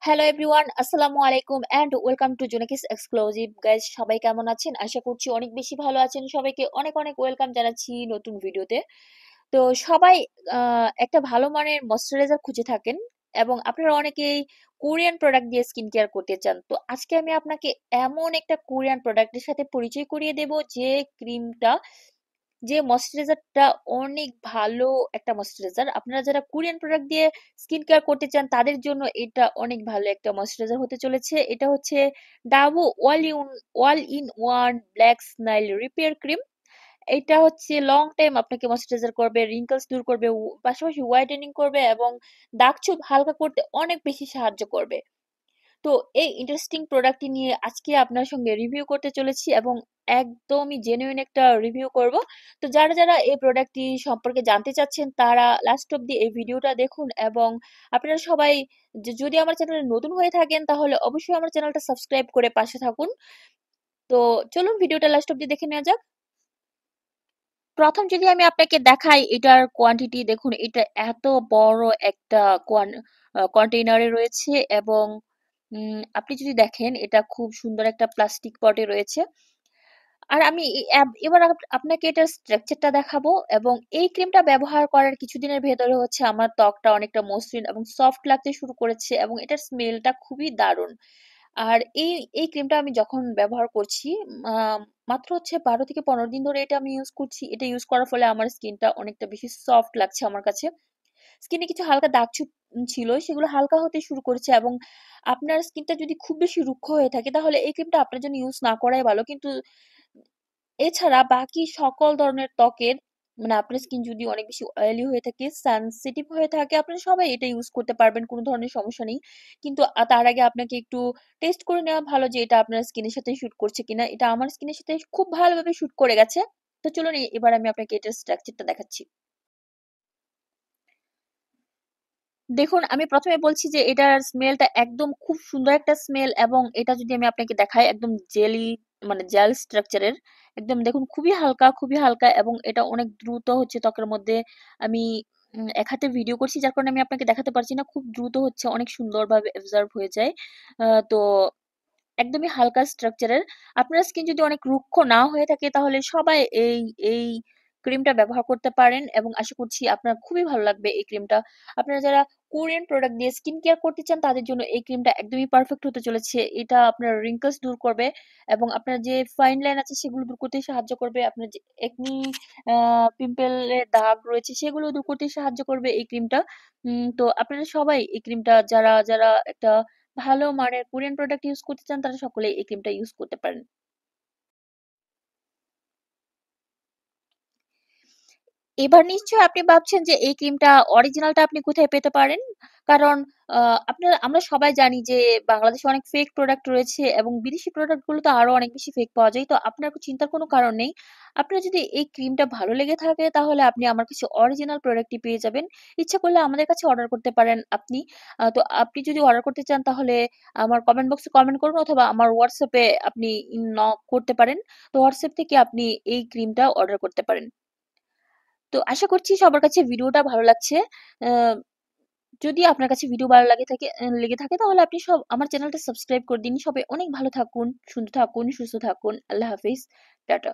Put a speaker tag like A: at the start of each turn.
A: Hello everyone, আসসালামু আলাইকুম and welcome to Jonaki's exclusive. Guys, সবাই কেমন আছেন? আশা করছি অনেক বেশি ভালো আছেন। সবাইকে অনেক অনেক ওয়েলকাম জানাচ্ছি নতুন ভিডিওতে। তো সবাই একটা ভালো মানের ময়শ্চারাইজার খুঁজে থাকেন এবং আপনারা অনেকেই কোরিয়ান প্রোডাক্ট দিয়ে স্কিন কেয়ার করতে চান। তো আজকে আমি আপনাকে এমন একটা কোরিয়ান প্রোডাক্টের সাথে পরিচয় করিয়ে দেব যে ক্রিমটা, যে ময়শ্চারাইজারটা অনেক ভালো একটা ময়শ্চারাইজার। আপনারা যারা কোরিয়ান প্রোডাক্ট দিয়ে স্কিন কেয়ার করতে চান তাদের জন্য এটা অনেক ভালো একটা ময়শ্চারাইজার হতে চলেছে। এটা হচ্ছে Dabo all in one black snail repair cream. এটা হচ্ছে লং টাইম আপনাকে ময়শ্চারাইজার করবে, রিঙ্কলস দূর করবে, পাশাপাশি হোয়াইটেনিং করবে এবং দাগ ছোপ হালকা করতে অনেক বেশি সাহায্য করবে। তো এই ইন্টারেস্টিং প্রোডাক্টটি নিয়ে আজকে আপনার সঙ্গে রিভিউ করতে চলেছি এবং একদমই জেনুইন একটা রিভিউ করব। তো যারা যারা এই প্রোডাক্টটি সম্পর্কে জানতে চাচ্ছেন তারা লাস্ট অব্দি এই ভিডিওটা দেখুন এবং আপনারা সবাই যদি আমার চ্যানেলে নতুন হয়ে থাকেন তাহলে অবশ্যই আমার চ্যানেলটা সাবস্ক্রাইব করে পাশে থাকুন। তো চলুন ভিডিওটা লাস্ট অব্দি দেখে নেওয়া যাক। প্রথম যদি আমি আপনাকে দেখাই এটার কোয়ান্টিটি, দেখুন এটা এত বড় একটা কন্টেইনারে রয়েছে এবং আপনি যদি দেখেন এটা খুব সুন্দর একটা প্লাস্টিক পটে রয়েছে। আর আমি এবার আপনাকে এটার স্ট্রাকচারটা দেখাবো এবং এই ক্রিমটা ব্যবহার করার কিছুদিনের ভেতরে হচ্ছে আমার ত্বকটা অনেকটা মসৃণ এবং সফট লাগতে শুরু করেছে এবং এটার স্মেলটা খুবই দারুণ। আর এই ক্রিমটা আমি যখন ব্যবহার করছি, আহ, মাত্র হচ্ছে 12 থেকে 15 দিন ধরে এটা আমি ইউজ করছি। এটা ইউজ করার ফলে আমার স্কিনটা অনেকটা বেশি সফট লাগছে আমার কাছে। স্কিনে কিছু হালকা দাগ-ছোপ ছিল, সেগুলো হালকা হতে শুরু করেছে এবং আপনার স্কিনটা যদি খুব বেশি রুক্ষ হয়ে থাকে তাহলে এই ক্রিমটা আপনার জন্য ইউজ না করাই ভালো। কিন্তু এছাড়া বাকি সকল ধরনের ত্বকের, মানে আপনার স্কিন যদি অনেক বেশি অয়েলি হয়ে থাকে, সেনসিটিভ হয়ে থাকে, আপনারা সবাই এটা ইউজ করতে পারবেন, কোনো ধরনের সমস্যা নেই। কিন্তু তার আগে আপনাকে একটু টেস্ট করে নেওয়া ভালো যে এটা আপনার স্কিনের সাথে শুট করছে কিনা। এটা আমার স্কিনের সাথে খুব ভালোভাবে শুট করে গেছে। তো চলুন এবার আমি আপনাকে এটার স্ট্রাকচারটা দেখাচ্ছি। দেখুন, আমি প্রথমে বলছি যে এটার স্মেলটা একদম খুব সুন্দর একটা স্মেল এবং এটা যদি আমি আপনাকে দেখাই একদম জেলি, মানে জেল স্ট্রাকচারের। একদম দেখুন খুবই হালকা, খুবই হালকা এবং এটা অনেক দ্রুত হচ্ছে ত্বকের মধ্যে। আমি এক হাতে ভিডিও করছি যার কারণে আমি আপনাকে দেখাতে পারছি না। খুব দ্রুত হচ্ছে, অনেক সুন্দরভাবে অ্যাবজর্ব হয়ে যায়। তো একদমই হালকা স্ট্রাকচারের। আপনার স্কিন যদি অনেক রুক্ষ না হয়ে থাকে তাহলে সবাই এই এই ক্রিমটা ব্যবহার করতে পারেন এবং আশা করছি আপনার খুবই ভালো লাগবে এই ক্রিমটা। আপনারা যারা কোরিয়ান প্রোডাক্ট দিয়ে স্কিন কেয়ার করতে চান তাদের জন্য এই ক্রিমটা একদমই পারফেক্ট হতে চলেছে। এটা আপনার রিঙ্কলস দূর করবে এবং আপনার যে ফাইন লাইন আছে সেগুলো দূর করতে সাহায্য করবে। আপনার যে একনি পিম্পলের দাগ রয়েছে সেগুলো দূর করতে সাহায্য করবে এই ক্রিমটা। তো আপনারা সবাই এই ক্রিমটা, যারা যারা একটা ভালো মানের কোরিয়ান প্রোডাক্ট ইউজ করতে চান তারা সকলেই এই ক্রিমটা ইউজ করতে পারেন। এবার নিশ্চয়ই আপনি ভাবছেন যে এই ক্রিমটা অরিজিনালটা আপনি কোথায় পেতে পারেন? কারণ আমরা সবাই জানি যে বাংলাদেশে অনেক ফেক প্রোডাক্ট রয়েছে এবং বিদেশি প্রোডাক্ট গুলোতে আরো অনেক বেশি ফেক পাওয়া যায়। তো আপনার চিন্তার কোনো কারণ নেই। আপনার যদি এই ক্রিমটা ভালো লেগে থাকে তাহলে আপনি আমার কাছে অরিজিনাল প্রোডাক্টই পেয়ে যাবেন। ইচ্ছা করলে আমাদের কাছে অর্ডার করতে পারেন আপনি। তো আপনি যদি অর্ডার করতে চান তাহলে আমার কমেন্ট বক্সে কমেন্ট করুন অথবা আমার হোয়াটসঅ্যাপে আপনি নক করতে পারেন। তো হোয়াটসঅ্যাপ থেকে আপনি এই ক্রিমটা অর্ডার করতে পারেন। তো আশা করছি সবার কাছে ভিডিওটা ভালো লাগছে। আহ, যদি আপনার কাছে ভিডিও ভালো লেগে থাকে তাহলে আপনি সব আমার চ্যানেলটা সাবস্ক্রাইব করে দিন। সবাই অনেক ভালো থাকুন, সুন্দর থাকুন, সুস্থ থাকুন। আল্লাহ হাফিজ, টাটা।